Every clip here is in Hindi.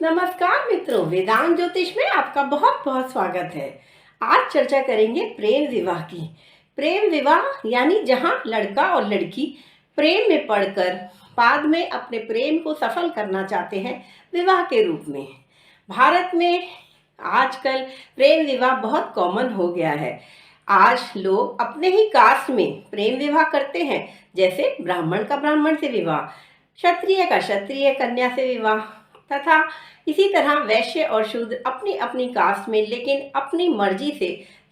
नमस्कार मित्रों, वेदांत ज्योतिष में आपका बहुत बहुत स्वागत है। आज चर्चा करेंगे प्रेम विवाह की। प्रेम विवाह यानी जहां लड़का और लड़की प्रेम में पड़कर बाद में अपने प्रेम को सफल करना चाहते हैं विवाह के रूप में। भारत में आजकल प्रेम विवाह बहुत कॉमन हो गया है। आज लोग अपने ही कास्ट में प्रेम विवाह करते हैं, जैसे ब्राह्मण का ब्राह्मण से विवाह, क्षत्रिय का क्षत्रिय कन्या से विवाह, तथा इसी तरह वैश्य और शूद्र अपनी अपनी कास्ट में लेकिन अपनी मर्जी से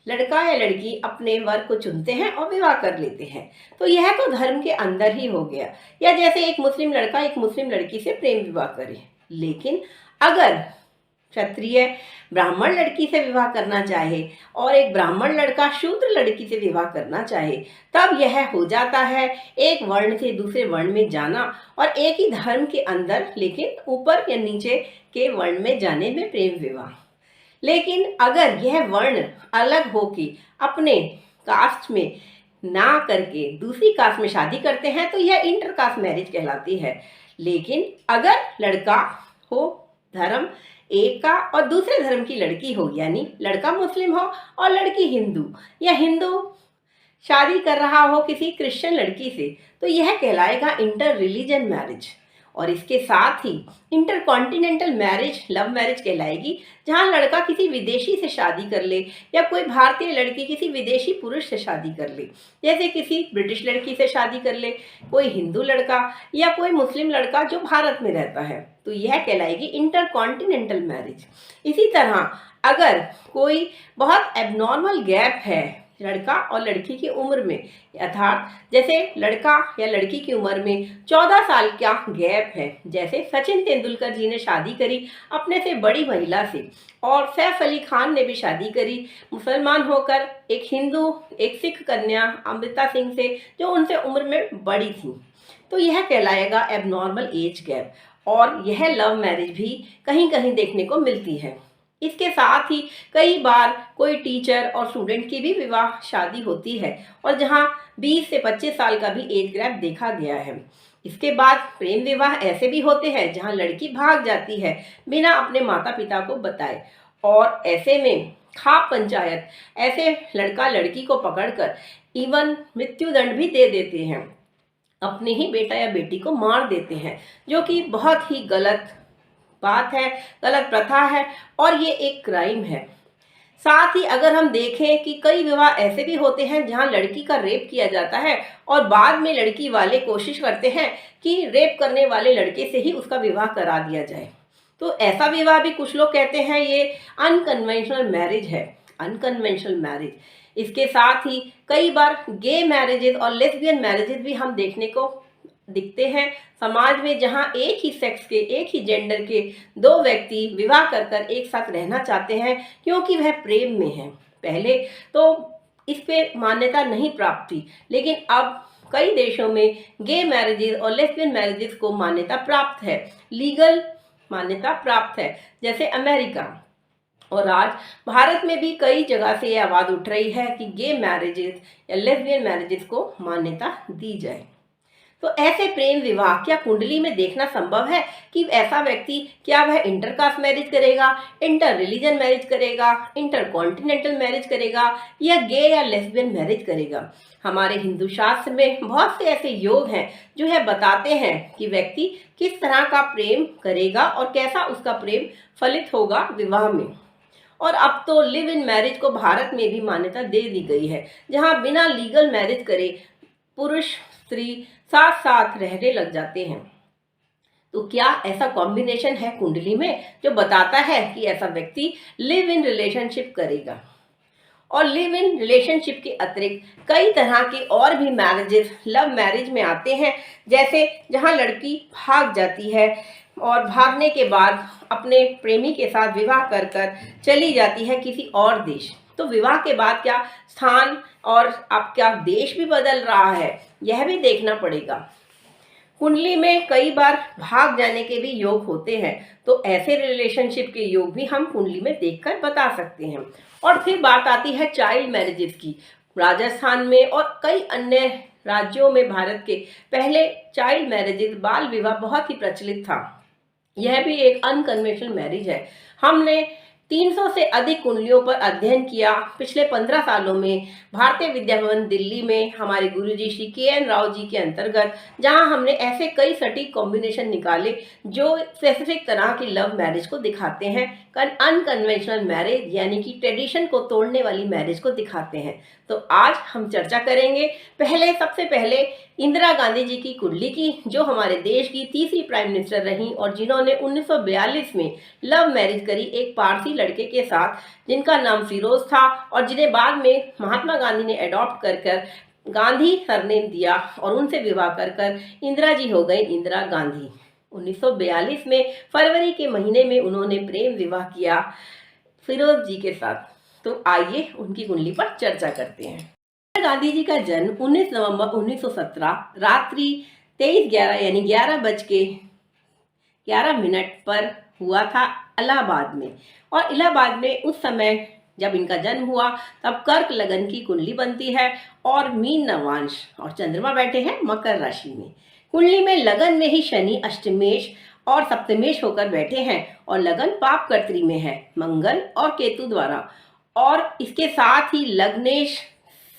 लड़का या लड़की अपने वर को चुनते हैं और विवाह कर लेते हैं। तो यह तो धर्म के अंदर ही हो गया। या जैसे एक मुस्लिम लड़का एक मुस्लिम लड़की से प्रेम विवाह करे। लेकिन अगर क्षत्रिय ब्राह्मण लड़की से विवाह करना चाहे और एक ब्राह्मण लड़का शूद्र लड़की से विवाह करना चाहे, तब यह हो जाता है एक वर्ण से दूसरे वर्ण में जाना और एक ही धर्म के अंदर लेकिन ऊपर या नीचे के वर्ण में जाने में प्रेम विवाह। लेकिन अगर यह वर्ण अलग होके अपने कास्ट में ना करके दूसरी कास्ट में शादी करते हैं तो यह इंटर कास्ट मैरिज कहलाती है। लेकिन अगर लड़का हो धर्म एक का और दूसरे धर्म की लड़की हो, यानी लड़का मुस्लिम हो और लड़की हिंदू, या हिंदू शादी कर रहा हो किसी क्रिश्चियन लड़की से, तो यह कहलाएगा इंटर रिलीजन मैरिज। और इसके साथ ही intercontinental marriage love marriage कहलाएगी, जहां लड़का किसी विदेशी से शादी कर ले या कोई भारतीय लड़की किसी विदेशी पुरुष से शादी कर ले, जैसे किसी ब्रिटिश लड़की से शादी कर ले कोई हिंदू लड़का या कोई मुस्लिम लड़का जो भारत में रहता है, तो यह कहलाएगी इंटर कॉन्टिनेंटल मैरिज। इसी तरह अगर कोई बहुत एबनॉर्मल गैप है लड़का और लड़की की उम्र में, अर्थात जैसे लड़का या लड़की की उम्र में 14 साल का गैप है, जैसे सचिन तेंदुलकर जी ने शादी करी अपने से बड़ी महिला से और सैफ अली खान ने भी शादी करी मुसलमान होकर एक हिंदू एक सिख कन्या अमृता सिंह से जो उनसे उम्र में बड़ी थी, तो यह कहलाएगा एबनॉर्मल एज गैप। और यह लव मैरिज भी कहीं कहीं देखने को मिलती है। इसके साथ ही कई बार कोई टीचर और स्टूडेंट की भी विवाह शादी होती है और जहां 20 से 25 साल का भी एज गैप देखा गया है। इसके बाद प्रेम विवाह ऐसे भी होते हैं जहां लड़की भाग जाती है बिना अपने माता पिता को बताए, और ऐसे में खाप पंचायत ऐसे लड़का लड़की को पकड़कर इवन मृत्युदंड भी दे देते हैं, अपने ही बेटा या बेटी को मार देते हैं, जो कि बहुत ही गलत बात है, गलत प्रथा है और ये एक क्राइम है। साथ ही अगर हम देखें कि कई विवाह ऐसे भी होते हैं जहां लड़की का रेप किया जाता है और बाद में लड़की वाले कोशिश करते हैं कि रेप करने वाले लड़के से ही उसका विवाह करा दिया जाए, तो ऐसा विवाह भी कुछ लोग कहते हैं ये अनकन्वेंशनल मैरिज है, अनकन्वेंशनल मैरिज। इसके साथ ही कई बार गे मैरिजेज और लेस्बियन मैरिजेज भी हम देखने को दिखते हैं समाज में, जहां एक ही सेक्स के एक ही जेंडर के दो व्यक्ति विवाह कर कर एक साथ रहना चाहते हैं क्योंकि वह प्रेम में है। पहले तो इस पे मान्यता नहीं प्राप्त थी, लेकिन अब कई देशों में गे मैरिजेज और लेस्बियन मैरिजेज को मान्यता प्राप्त है, लीगल मान्यता प्राप्त है, जैसे अमेरिका। और आज भारत में भी कई जगह से यह आवाज़ उठ रही है कि गे मैरिजेज या लेस्बियन मैरिजेज को मान्यता दी जाए। तो ऐसे प्रेम विवाह क्या कुंडली में देखना संभव है कि ऐसा व्यक्ति क्या वह इंटर कास्ट मैरिज करेगा, इंटर रिलीजन मैरिज करेगा, इंटर कॉन्टिनेंटल मैरिज करेगा या गे या लेस्बियन मैरिज करेगा? हमारे हिंदू शास्त्र में बहुत से ऐसे योग हैं जो यह बताते हैं कि व्यक्ति किस तरह का प्रेम करेगा और कैसा उसका प्रेम फलित होगा विवाह में। और अब तो लिव इन मैरिज को भारत में भी मान्यता दे दी गई है, जहां बिना लीगल मैरिज करे पुरुष स्त्री साथ साथ रहने लग जाते हैं। तो क्या ऐसा कॉम्बिनेशन है कुंडली में जो बताता है कि ऐसा व्यक्ति लिव इन रिलेशनशिप करेगा? और लिव इन रिलेशनशिप के अतिरिक्त कई तरह के और भी मैरिजेस लव मैरिज में आते हैं, जैसे जहां लड़की भाग जाती है और भागने के बाद अपने प्रेमी के साथ विवाह कर कर चली जाती है किसी और देश। तो विवाह के बाद क्या स्थान और अब क्या देश भी बदल रहा है, यह भी देखना पड़ेगा। कुंडली में कई बार भाग जाने के भी योग होते हैं, तो ऐसे रिलेशनशिप के योग भी हम कुंडली में देखकर बता सकते हैं। और फिर बात आती है चाइल्ड मैरिजेस की। राजस्थान में और कई अन्य राज्यों में भारत के पहले चाइल्ड मैरिजेस बाल विवाह बहुत ही प्रचलित था। यह भी एक अनकन्वेंशनल मैरिज है। हमने 300 से अधिक कुंडलियों पर अध्ययन किया पिछले 15 सालों में भारतीय विद्या भवन दिल्ली में हमारे गुरुजी श्री के.एन. राव जी के अंतर्गत, जहां हमने ऐसे कई सटीक कॉम्बिनेशन निकाले जो स्पेसिफिक तरह की लव मैरिज को दिखाते हैं, अनकन्वेंशनल मैरिज यानी कि ट्रेडिशन को तोड़ने वाली मैरिज को दिखाते हैं। तो आज हम चर्चा करेंगे सबसे पहले इंदिरा गांधी जी की कुंडली की, जो हमारे देश की तीसरी प्राइम मिनिस्टर रहीं और जिन्होंने 1942 में लव मैरिज करी एक पारसी लड़के के साथ जिनका नाम फिरोज था, और जिन्हें बाद में महात्मा गांधी ने अडॉप्ट कर गांधी सरनेम दिया और उनसे विवाह कर इंदिरा जी हो गई इंदिरा गांधी। 1942 में फरवरी के महीने में उन्होंने प्रेम विवाह किया फिरोज जी के साथ। तो आइए उनकी कुंडली पर चर्चा करते हैं। इंदिरा गांधी जी का जन्म 19 नवंबर 1917 रात्रि 23:11 यानी 11:11 पर हुआ था इलाहाबाद में। और इलाहाबाद में उस समय जब इनका जन्म हुआ तब कर्क लगन की कुंडली बनती है और मीन नवांश और चंद्रमा बैठे हैं मकर राशि में। कुंडली में लगन में ही शनि अष्टमेश और सप्तमेश होकर बैठे हैं और लगन पाप कर्त्री में है मंगल और केतु द्वारा, और इसके साथ ही लग्नेश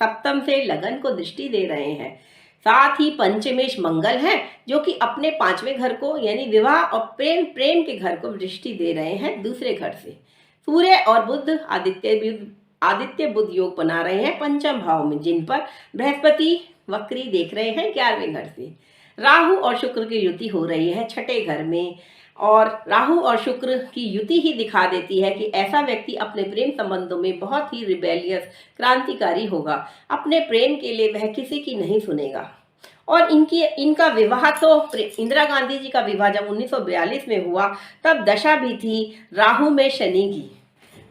सप्तम से लगन को दृष्टि दे रहे हैं। साथ ही पंचमेश मंगल हैं जो कि अपने 5वें घर को यानी विवाह और प्रेम के घर को दृष्टि दे रहे हैं दूसरे घर से। सूर्य और बुध आदित्य बुध योग बना रहे हैं पंचम भाव में, जिन पर बृहस्पति वक्री देख रहे हैं 11वें घर से। राहु और शुक्र की युति हो रही है 6ठे घर में, और राहु और शुक्र की युति ही दिखा देती है कि ऐसा व्यक्ति अपने प्रेम संबंधों में बहुत ही रिबेलियस क्रांतिकारी होगा। अपने प्रेम के लिए वह किसी की नहीं सुनेगा। और इनका विवाह तो इंदिरा गांधी जी का विवाह जब 1942 में हुआ तब दशा भी थी राहु में शनि की।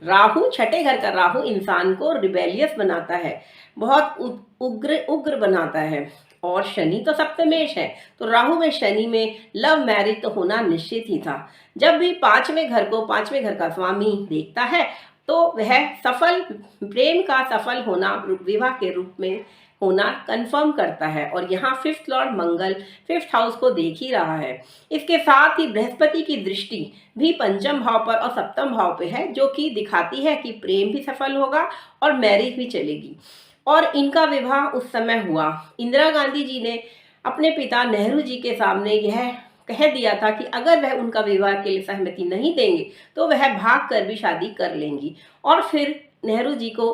राहु 6ठे घर का राहु इंसान को रिबेलियस बनाता है, बहुत उग्र बनाता है, और शनि तो सप्तमेश है, तो राहु में शनि में लव मैरिज तो होना निश्चित ही था। जब भी 5वें घर को 5वें घर का स्वामी देखता है तो वह प्रेम का सफल होना विवाह के रूप में होना कंफर्म करता है। और यहाँ 5th लॉर्ड मंगल 5th हाउस को देख ही रहा है। इसके साथ ही बृहस्पति की दृष्टि भी पंचम भाव पर और सप्तम भाव पे है, जो कि दिखाती है कि प्रेम भी सफल होगा और मैरिज भी चलेगी। और इनका विवाह उस समय हुआ। इंदिरा गांधी जी ने अपने पिता नेहरू जी के सामने यह कह दिया था कि अगर वह उनका विवाह के लिए सहमति नहीं देंगे तो वह भाग कर भी शादी कर लेंगी, और फिर नेहरू जी को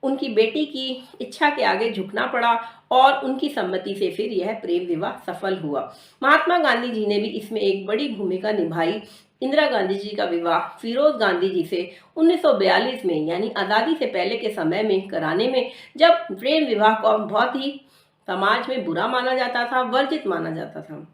उनकी बेटी की इच्छा के आगे झुकना पड़ा और उनकी सम्मति से फिर यह प्रेम विवाह सफल हुआ। महात्मा गांधी जी ने भी इसमें एक बड़ी भूमिका निभाई। इंदिरा गांधी जी का विवाह फिरोज गांधी जी से 1942 में यानी आज़ादी से पहले के समय में कराने में, जब प्रेम विवाह को बहुत ही समाज में बुरा माना जाता था, वर्जित माना जाता था।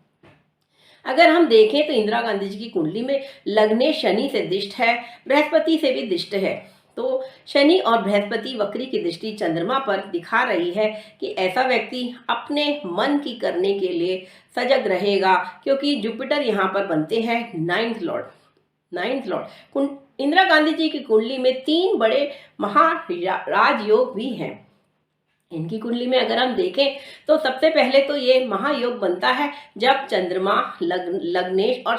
अगर हम देखें तो इंदिरा गांधी जी की कुंडली में लग्ने शनि से दिष्ट है, बृहस्पति से भी दिष्ट है। तो शनि और बृहस्पति वक्री की दृष्टि चंद्रमा पर दिखा रही है कि ऐसा व्यक्ति अपने मन की करने के लिए सजग रहेगा, क्योंकि जुपिटर यहाँ पर बनते हैं 9th लॉर्ड। इंदिरा गांधी जी की कुंडली में 3 बड़े महाराजयोग भी हैं। इनकी कुंडली में अगर हम देखें तो सबसे पहले तो ये महायोग बनता है जब चंद्रमा लग्नेश और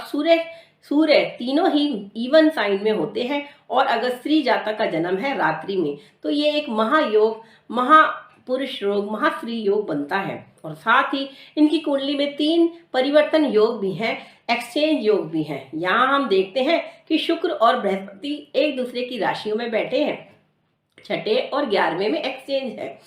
सूर्य तीनों ही इवन साइन में होते हैं, और अगर स्त्री जातक का जन्म है रात्रि में तो ये एक महायोग, महापुरुष योग, महास्त्री योग बनता है। और साथ ही इनकी कुंडली में 3 परिवर्तन योग भी हैं, एक्सचेंज योग भी हैं। यहाँ हम देखते हैं कि शुक्र और बृहस्पति एक दूसरे की राशियों में बैठे हैं, 6ठे और 11वें में एक्सचेंज है।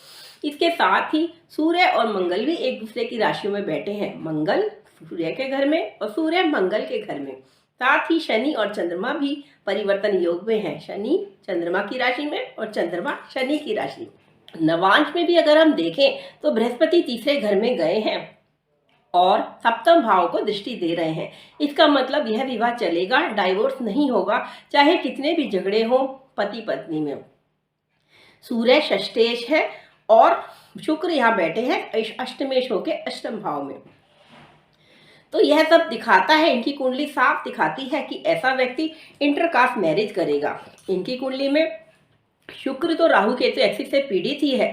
इसके साथ ही सूर्य और मंगल भी एक दूसरे की राशियों में बैठे हैं, मंगल सूर्य के घर में और सूर्य मंगल के घर में। साथ ही शनि और चंद्रमा भी परिवर्तन योग में है, शनि चंद्रमा की राशि में और चंद्रमा शनि की राशि। नवांश में भी अगर हम देखें तो बृहस्पति तीसरे घर में गए हैं और सप्तम भाव को दृष्टि दे रहे हैं। इसका मतलब यह विवाह चलेगा, डाइवोर्स नहीं होगा, चाहे कितने भी झगड़े हो पति पत्नी में। सूर्य षष्ठेश है और शुक्र यहाँ बैठे हैं अष्टमेश होके अष्टम भाव में। तो यह सब दिखाता है, इनकी कुंडली साफ दिखाती है कि ऐसा व्यक्ति इंटरकास्ट मैरिज करेगा। इनकी कुंडली में शुक्र तो राहु केतु एक्सिस से पीड़ित ही है,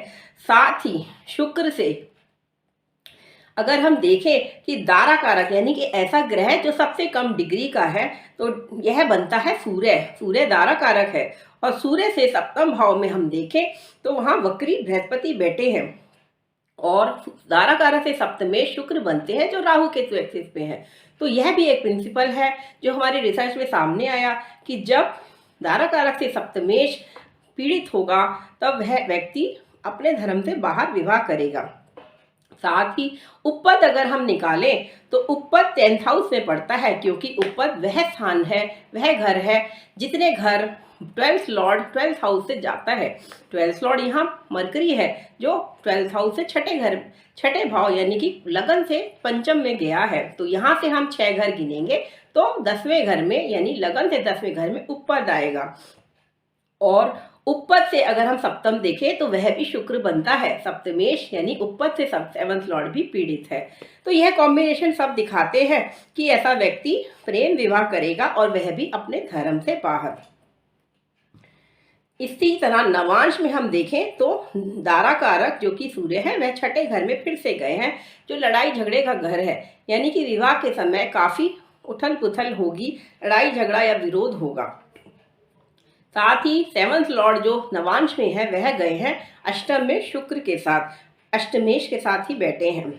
साथ ही शुक्र से अगर हम देखें कि दारा कारक यानी कि ऐसा ग्रह जो सबसे कम डिग्री का है, तो यह बनता है सूर्य। सूर्य दारा कारक है और सूर्य से सप्तम भाव में हम देखें तो वहां वक्री बृहस्पति बैठे हैं और दारा कारक से सप्तमेश शुक्र बनते हैं जो राहु केतु एक्सिस पे है। तो यह भी एक प्रिंसिपल है जो हमारे रिसर्च में सामने आया कि जब दारा कारक से सप्तमेश पीड़ित होगा तब वह व्यक्ति अपने धर्म से बाहर विवाह करेगा। साथ ही उपपद अगर हम निकालें तो उपपद 10th हाउस में पड़ता है, क्योंकि उपपद वह स्थान है, वह घर है जितने घर 12th लॉर्ड 12th हाउस से जाता है। 12th लॉर्ड यहाँ मरकरी है जो 12th हाउस से छठे भाव यानी कि लगन से पंचम में गया है। तो यहाँ से हम 6 घर गिनेंगे तो 10वें घर में यानी लगन से 10वें घर में उपपद आएगा। और उपपद से अगर हम सप्तम देखें तो वह भी शुक्र बनता है। सप्तमेश यानी उपपद से 7th लॉर्ड भी पीड़ित है। तो यह कॉम्बिनेशन सब दिखाते हैं कि ऐसा व्यक्ति प्रेम विवाह करेगा और वह भी अपने धर्म से बाहर। इसी तरह नवांश में हम देखें तो दारा कारक जो कि सूर्य है वह छठे घर में फिर से गए हैं जो लड़ाई झगड़े का घर है, यानी कि विवाह के समय काफी उथल पुथल होगी, लड़ाई झगड़ा या विरोध होगा। साथ ही 7th लॉर्ड जो नवांश में है वह गए हैं अष्टम में शुक्र के साथ, अष्टमेश के साथ ही बैठे हैं।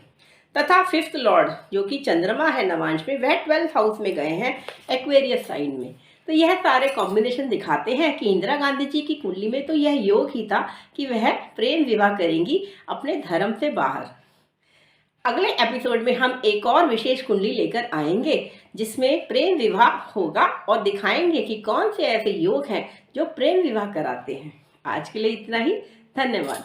तथा 5th लॉर्ड जो कि चंद्रमा है नवांश में वह 12th हाउस में गए हैं एक्वेरियस साइन में। तो यह सारे कॉम्बिनेशन दिखाते हैं कि इंदिरा गांधी जी की कुंडली में तो यह योग ही था कि वह प्रेम विवाह करेंगी अपने धर्म से बाहर। अगले एपिसोड में हम एक और विशेष कुंडली लेकर आएंगे जिसमें प्रेम विवाह होगा और दिखाएंगे कि कौन से ऐसे योग हैं जो प्रेम विवाह कराते हैं। आज के लिए इतना ही, धन्यवाद।